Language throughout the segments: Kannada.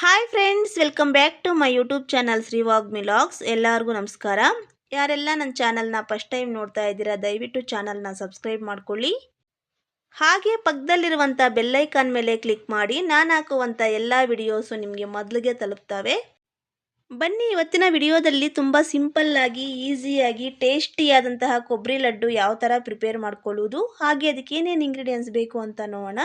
Hi friends, welcome back to my YouTube channel ಶ್ರೀವಾಗ್ ಮಿಲಾಗ್ಸ್. ಎಲ್ಲರಿಗೂ ನಮಸ್ಕಾರ. ಯಾರೆಲ್ಲ ನನ್ನ ಚಾನಲ್ನ ಫಸ್ಟ್ ಟೈಮ್ ನೋಡ್ತಾ ಇದ್ದೀರಾ, ದಯವಿಟ್ಟು ಚಾನಲ್ನ ಸಬ್ಸ್ಕ್ರೈಬ್ ಮಾಡ್ಕೊಳ್ಳಿ. ಹಾಗೆ ಪಕ್ಕದಲ್ಲಿರುವಂಥ ಬೆಲ್ಲೈಕಾನ್ ಮೇಲೆ ಕ್ಲಿಕ್ ಮಾಡಿ. ನಾನು ಹಾಕುವಂಥ ಎಲ್ಲ ವಿಡಿಯೋಸು ನಿಮಗೆ ಮೊದಲಿಗೆ ತಲುಪ್ತವೆ. ಬನ್ನಿ, ಇವತ್ತಿನ ವಿಡಿಯೋದಲ್ಲಿ ತುಂಬ ಸಿಂಪಲ್ಲಾಗಿ, ಈಸಿಯಾಗಿ, ಟೇಸ್ಟಿಯಾದಂತಹ ಕೊಬ್ಬರಿ ಲಡ್ಡು ಯಾವ ಥರ ಪ್ರಿಪೇರ್ ಮಾಡ್ಕೊಳ್ಳೋದು, ಹಾಗೆ ಅದಕ್ಕೆ ಏನೇನು ಇಂಗ್ರೀಡಿಯೆಂಟ್ಸ್ ಬೇಕು ಅಂತ ನೋಡೋಣ.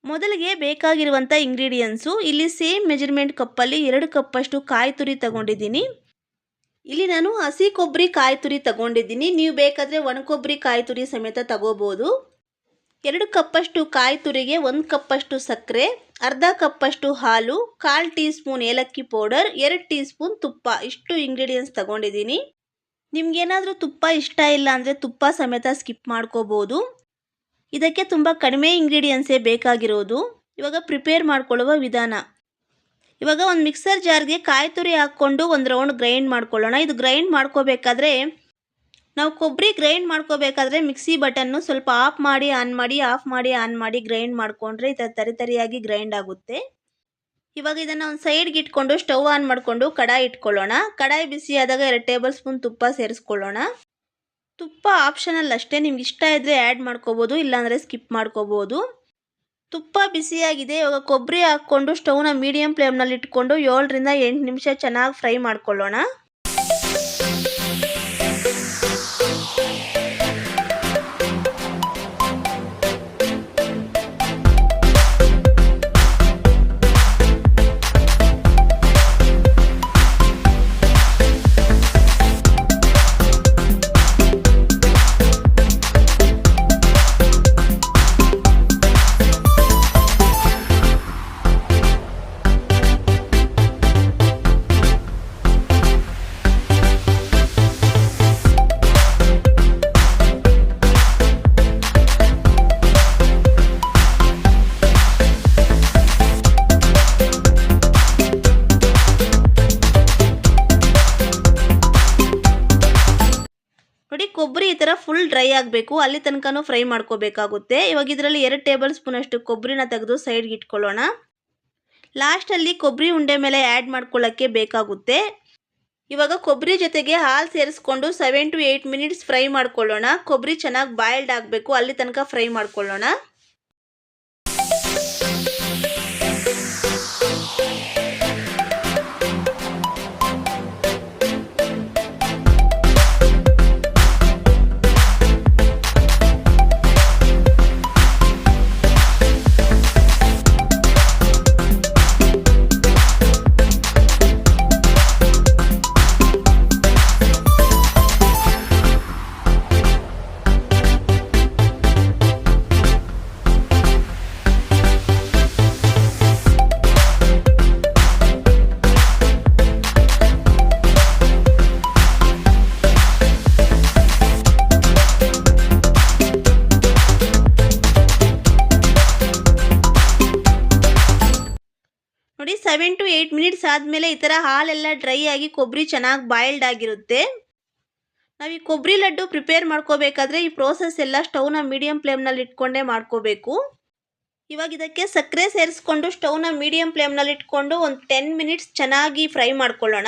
ಮೊದಲಿಗೆ ಬೇಕಾಗಿರುವಂಥ ಇಂಗ್ರೀಡಿಯೆಂಟ್ಸು, ಇಲ್ಲಿ ಸೇಮ್ ಮೆಜರ್ಮೆಂಟ್ ಕಪ್ಪಲ್ಲಿ 2 ಕಪ್ಪಷ್ಟು ಕಾಯಿ ತುರಿ ತಗೊಂಡಿದ್ದೀನಿ. ಇಲ್ಲಿ ನಾನು ಹಸಿ ಕೊಬ್ಬರಿ ಕಾಯಿ ತುರಿ ತಗೊಂಡಿದ್ದೀನಿ. ನೀವು ಬೇಕಾದರೆ ಒಣ ಕೊಬ್ಬರಿ ಕಾಯಿ ತುರಿ ಸಮೇತ ತಗೋಬೋದು. 2 ಕಪ್ಪಷ್ಟು ಕಾಯಿ ತುರಿಗೆ 1 ಕಪ್ಪಷ್ಟು ಸಕ್ಕರೆ, ಅರ್ಧ ಕಪ್ಪಷ್ಟು ಹಾಲು, 1/4 ಟೀ ಸ್ಪೂನ್ ಏಲಕ್ಕಿ ಪೌಡರ್, 2 ಟೀ ಸ್ಪೂನ್ ತುಪ್ಪ, ಇಷ್ಟು ಇಂಗ್ರೀಡಿಯೆಂಟ್ಸ್ ತಗೊಂಡಿದ್ದೀನಿ. ನಿಮ್ಗೇನಾದರೂ ತುಪ್ಪ ಇಷ್ಟ ಇಲ್ಲ ಅಂದರೆ ತುಪ್ಪ ಸಮೇತ ಸ್ಕಿಪ್ ಮಾಡ್ಕೋಬೋದು. ಇದಕ್ಕೆ ತುಂಬ ಕಡಿಮೆ ಇಂಗ್ರೀಡಿಯೆಂಟ್ಸೇ ಬೇಕಾಗಿರೋದು. ಇವಾಗ ಪ್ರಿಪೇರ್ ಮಾಡ್ಕೊಳ್ಳುವ ವಿಧಾನ. ಇವಾಗ ಒಂದು ಮಿಕ್ಸರ್ ಜಾರ್ಗೆ ಕಾಯಿ ತುರಿ ಹಾಕ್ಕೊಂಡು ಒಂದು ರೌಂಡ್ ಗ್ರೈಂಡ್ ಮಾಡ್ಕೊಳ್ಳೋಣ. ಇದು ಗ್ರೈಂಡ್ ಮಾಡ್ಕೋಬೇಕಾದ್ರೆ, ನಾವು ಕೊಬ್ಬರಿ ಗ್ರೈಂಡ್ ಮಾಡ್ಕೋಬೇಕಾದ್ರೆ ಮಿಕ್ಸಿ ಬಟನ್ನು ಸ್ವಲ್ಪ ಆಫ್ ಮಾಡಿ ಆನ್ ಮಾಡಿ, ಆಫ್ ಮಾಡಿ ಆನ್ ಮಾಡಿ ಗ್ರೈಂಡ್ ಮಾಡಿಕೊಂಡ್ರೆ ಈ ಥರ ತರಿತರಿಯಾಗಿ ಗ್ರೈಂಡ್ ಆಗುತ್ತೆ. ಇವಾಗ ಇದನ್ನು ಒಂದು ಸೈಡ್ಗೆ ಇಟ್ಕೊಂಡು ಸ್ಟವ್ ಆನ್ ಮಾಡಿಕೊಂಡು ಕಡಾಯಿ ಇಟ್ಕೊಳ್ಳೋಣ. ಕಡಾಯಿ ಬಿಸಿಯಾದಾಗ 2 ಟೇಬಲ್ ಸ್ಪೂನ್ ತುಪ್ಪ ಸೇರಿಸ್ಕೊಳ್ಳೋಣ. ತುಪ್ಪ ಆಪ್ಷನಲ್ ಅಷ್ಟೇ, ನಿಮ್ಗೆ ಇಷ್ಟ ಇದ್ದರೆ ಆ್ಯಡ್ ಮಾಡ್ಕೋಬೋದು, ಇಲ್ಲಾಂದರೆ ಸ್ಕಿಪ್ ಮಾಡ್ಕೋಬೋದು. ತುಪ್ಪ ಬಿಸಿಯಾಗಿದೆ. ಇವಾಗ ಕೊಬ್ಬರಿ ಹಾಕ್ಕೊಂಡು ಸ್ಟವ್ನ ಮೀಡಿಯಮ್ ಫ್ಲೇಮ್ನಲ್ಲಿ ಇಟ್ಕೊಂಡು 7 ರಿಂದ 8 ನಿಮಿಷ ಚೆನ್ನಾಗಿ ಫ್ರೈ ಮಾಡ್ಕೊಳ್ಳೋಣ. ನೋಡಿ, ಕೊಬ್ಬರಿ ಈ ಥರ ಫುಲ್ ಡ್ರೈ ಆಗಬೇಕು, ಅಲ್ಲಿ ತನಕನೂ ಫ್ರೈ ಮಾಡ್ಕೋಬೇಕಾಗುತ್ತೆ. ಇವಾಗ ಇದರಲ್ಲಿ 2 ಟೇಬಲ್ ಸ್ಪೂನ್ ಅಷ್ಟು ಕೊಬ್ಬರಿನ ತೆಗೆದು ಸೈಡ್ಗೆ ಇಟ್ಕೊಳ್ಳೋಣ. ಲಾಸ್ಟಲ್ಲಿ ಕೊಬ್ಬರಿ ಉಂಡೆ ಮೇಲೆ ಆ್ಯಡ್ ಮಾಡ್ಕೊಳ್ಳೋಕ್ಕೆ ಬೇಕಾಗುತ್ತೆ. ಇವಾಗ ಕೊಬ್ಬರಿ ಜೊತೆಗೆ ಹಾಲು ಸೇರಿಸ್ಕೊಂಡು 7 to 8 ಮಿನಿಟ್ಸ್ ಫ್ರೈ ಮಾಡ್ಕೊಳ್ಳೋಣ. ಕೊಬ್ಬರಿ ಚೆನ್ನಾಗಿ ಬಾಯ್ಲ್ಡ್ ಆಗಬೇಕು, ಅಲ್ಲಿ ತನಕ ಫ್ರೈ ಮಾಡ್ಕೊಳ್ಳೋಣ. ನೋಡಿ, 7 to 8 ಮಿನಿಟ್ಸ್ ಆದಮೇಲೆ ಈ ಥರ ಹಾಲೆಲ್ಲ ಡ್ರೈ ಆಗಿ ಕೊಬ್ಬರಿ ಚೆನ್ನಾಗಿ ಬಾಯ್ಲ್ಡ್ ಆಗಿರುತ್ತೆ. ನಾವು ಈ ಕೊಬ್ಬರಿ ಲಡ್ಡು ಪ್ರಿಪೇರ್ ಮಾಡ್ಕೋಬೇಕಾದ್ರೆ ಈ ಪ್ರೋಸೆಸ್ ಎಲ್ಲ ಸ್ಟವ್ನ ಮೀಡಿಯಮ್ ಫ್ಲೇಮ್ನಲ್ಲಿ ಇಟ್ಕೊಂಡೇ ಮಾಡ್ಕೋಬೇಕು. ಇವಾಗ ಇದಕ್ಕೆ ಸಕ್ಕರೆ ಸೇರಿಸ್ಕೊಂಡು ಸ್ಟವ್ನ ಮೀಡಿಯಮ್ ಫ್ಲೇಮ್ನಲ್ಲಿ ಇಟ್ಕೊಂಡು ಒಂದು 10 ಮಿನಿಟ್ಸ್ ಚೆನ್ನಾಗಿ ಫ್ರೈ ಮಾಡ್ಕೊಳ್ಳೋಣ.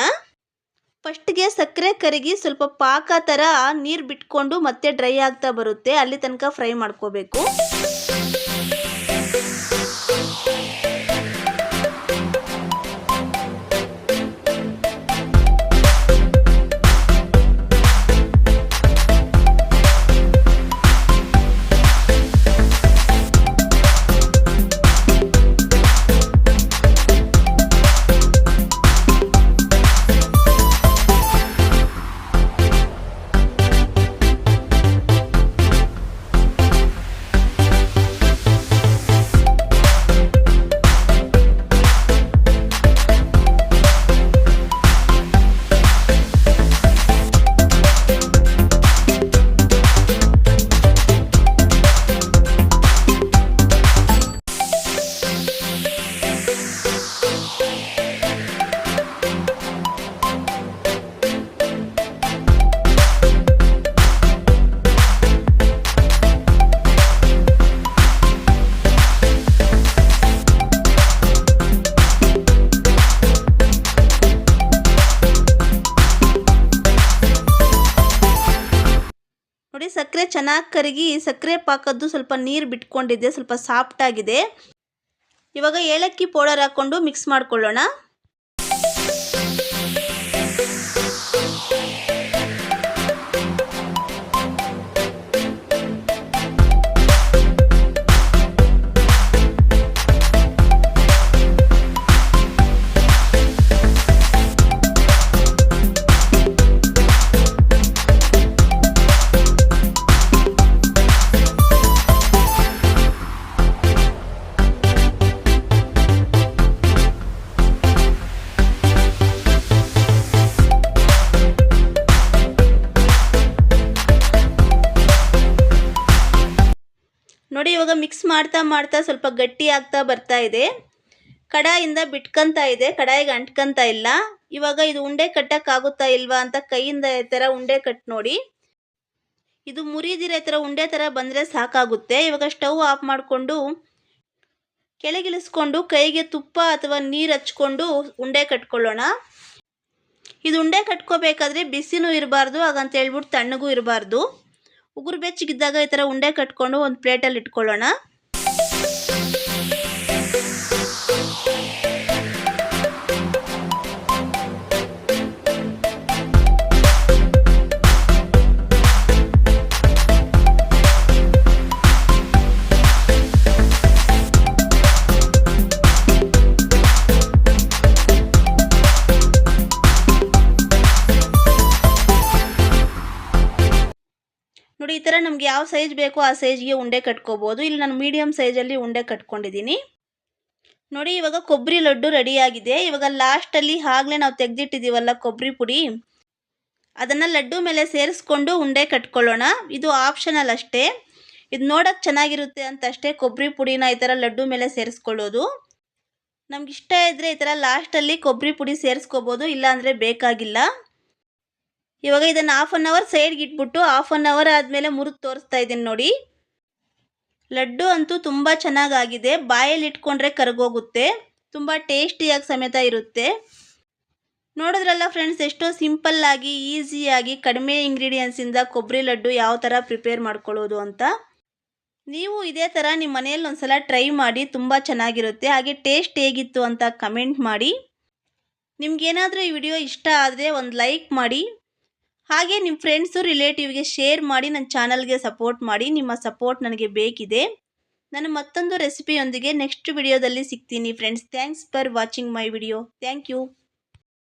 ಫಸ್ಟ್ಗೆ ಸಕ್ಕರೆ ಕರಗಿ ಸ್ವಲ್ಪ ಪಾಕ ಥರ ನೀರು ಬಿಟ್ಕೊಂಡು ಮತ್ತೆ ಡ್ರೈ ಆಗ್ತಾ ಬರುತ್ತೆ, ಅಲ್ಲಿ ತನಕ ಫ್ರೈ ಮಾಡ್ಕೋಬೇಕು. ಸಕ್ಕರೆ ಚೆನ್ನಾಗಿ ಕರಗಿ ಸಕ್ಕರೆ ಪಾಕದ್ದು ಸ್ವಲ್ಪ ನೀರು ಬಿಟ್ಕೊಂಡಿದೆ, ಸ್ವಲ್ಪ ಸಾಫ್ಟ್ ಆಗಿದೆ. ಇವಾಗ ಏಲಕ್ಕಿ ಪೌಡರ್ ಹಾಕ್ಕೊಂಡು ಮಿಕ್ಸ್ ಮಾಡ್ಕೊಳ್ಳೋಣ. ನೋಡಿ ಇವಾಗ ಮಿಕ್ಸ್ ಮಾಡ್ತಾ ಮಾಡ್ತಾ ಸ್ವಲ್ಪ ಗಟ್ಟಿ ಆಗ್ತಾ ಬರ್ತಾ ಇದೆ. ಕಡಾಯಿಂದ ಬಿಟ್ಕೊಂತ ಇದೆ, ಕಡಾಯಿಗೆ ಅಂಟ್ಕೊಂತ ಇಲ್ಲ. ಇವಾಗ ಇದು ಉಂಡೆ ಕಟ್ಟಕ್ಕಾಗುತ್ತಾ ಇಲ್ವಾ ಅಂತ ಕೈಯಿಂದ ಈ ಥರ ಉಂಡೆ ಕಟ್ ನೋಡಿ. ಇದು ಮುರಿದಿರೋ ಈ ಥರ ಉಂಡೆ ಥರ ಬಂದರೆ ಸಾಕಾಗುತ್ತೆ. ಇವಾಗ ಸ್ಟವ್ ಆಫ್ ಮಾಡಿಕೊಂಡು ಕೆಳಗಿಳಿಸ್ಕೊಂಡು ಕೈಗೆ ತುಪ್ಪ ಅಥವಾ ನೀರು ಹಚ್ಕೊಂಡು ಉಂಡೆ ಕಟ್ಕೊಳ್ಳೋಣ. ಇದು ಉಂಡೆ ಕಟ್ಕೋಬೇಕಾದ್ರೆ ಬಿಸಿನೂ ಇರಬಾರ್ದು, ಹಾಗಂತ ಹೇಳ್ಬಿಟ್ಟು ತಣ್ಣಗೂ ಇರಬಾರ್ದು. ಉಗುರು ಬೆಚ್ಚಗಿದ್ದಾಗ ಈ ಥರ ಉಂಡೆ ಕಟ್ಕೊಂಡು ಒಂದು ಪ್ಲೇಟಲ್ಲಿ ಇಟ್ಕೊಳ್ಳೋಣ. ನೋಡಿ ಈ ಥರ ನಮ್ಗೆ ಯಾವ ಸೈಜ್ ಬೇಕೋ ಆ ಸೈಜ್ಗೆ ಉಂಡೆ ಕಟ್ಕೋಬೋದು. ಇಲ್ಲಿ ನಾನು ಮೀಡಿಯಮ್ ಸೈಜಲ್ಲಿ ಉಂಡೆ ಕಟ್ಕೊಂಡಿದ್ದೀನಿ. ನೋಡಿ ಇವಾಗ ಕೊಬ್ಬರಿ ಲಡ್ಡು ರೆಡಿಯಾಗಿದೆ. ಇವಾಗ ಲಾಸ್ಟಲ್ಲಿ ಆಗಲೇ ನಾವು ತೆಗೆದಿಟ್ಟಿದ್ದೀವಲ್ಲ ಕೊಬ್ಬರಿ ಪುಡಿ, ಅದನ್ನು ಲಡ್ಡು ಮೇಲೆ ಸೇರಿಸ್ಕೊಂಡು ಉಂಡೆ ಕಟ್ಕೊಳ್ಳೋಣ. ಇದು ಆಪ್ಷನಲ್ ಅಷ್ಟೇ, ಇದು ನೋಡೋಕ್ಕೆ ಚೆನ್ನಾಗಿರುತ್ತೆ ಅಂತ ಅಷ್ಟೇ ಕೊಬ್ಬರಿ ಪುಡಿನ ಈ ಥರ ಲಡ್ಡು ಮೇಲೆ ಸೇರಿಸ್ಕೊಳ್ಳೋದು. ನಮ್ಗೆ ಇಷ್ಟ ಇದ್ದರೆ ಈ ಥರ ಲಾಸ್ಟಲ್ಲಿ ಕೊಬ್ಬರಿ ಪುಡಿ ಸೇರಿಸ್ಕೋಬೋದು, ಇಲ್ಲಾಂದರೆ ಬೇಕಾಗಿಲ್ಲ. ಇವಾಗ ಇದನ್ನು ಹಾಫ್ ಆನ್ ಅವರ್ ಸೈಡ್ಗೆ ಇಟ್ಬಿಟ್ಟು ಹಾಫ್ ಆನ್ ಅವರ್ ಆದಮೇಲೆ ಮುರಿದು ತೋರಿಸ್ತಾ ಇದ್ದೀನಿ ನೋಡಿ. ಲಡ್ಡು ಅಂತೂ ತುಂಬ ಚೆನ್ನಾಗಾಗಿದೆ, ಬಾಯಲ್ಲಿ ಇಟ್ಕೊಂಡ್ರೆ ಕರಗೋಗುತ್ತೆ, ತುಂಬ ಟೇಸ್ಟಿಯಾಗಿ ಸಮೇತ ಇರುತ್ತೆ. ನೋಡಿದ್ರಲ್ಲ ಫ್ರೆಂಡ್ಸ್, ಎಷ್ಟೋ ಸಿಂಪಲ್ಲಾಗಿ ಈಸಿಯಾಗಿ ಕಡಿಮೆ ಇಂಗ್ರೀಡಿಯೆಂಟ್ಸಿಂದ ಕೊಬ್ಬರಿ ಲಡ್ಡು ಯಾವ ಥರ ಪ್ರಿಪೇರ್ ಮಾಡ್ಕೊಳ್ಳೋದು ಅಂತ. ನೀವು ಇದೇ ಥರ ನಿಮ್ಮ ಮನೆಯಲ್ಲಿ ಒಂದ್ಸಲ ಟ್ರೈ ಮಾಡಿ, ತುಂಬ ಚೆನ್ನಾಗಿರುತ್ತೆ. ಹಾಗೆ ಟೇಸ್ಟ್ ಹೇಗಿತ್ತು ಅಂತ ಕಮೆಂಟ್ ಮಾಡಿ. ನಿಮ್ಗೇನಾದರೂ ಈ ವಿಡಿಯೋ ಇಷ್ಟ ಆದರೆ ಒಂದು ಲೈಕ್ ಮಾಡಿ. ಹಾಗೆ ನಿಮ್ಮ ಫ್ರೆಂಡ್ಸು ರಿಲೇಟಿವ್ಗೆ ಶೇರ್ ಮಾಡಿ, ನನ್ನ ಚಾನಲ್ಗೆ ಸಪೋರ್ಟ್ ಮಾಡಿ. ನಿಮ್ಮ ಸಪೋರ್ಟ್ ನನಗೆ ಬೇಕಿದೆ. ನಾನು ಮತ್ತೊಂದು ರೆಸಿಪಿಯೊಂದಿಗೆ ನೆಕ್ಸ್ಟ್ ವಿಡಿಯೋದಲ್ಲಿ ಸಿಗ್ತೀನಿ friends. Thanks for watching my video. Thank you.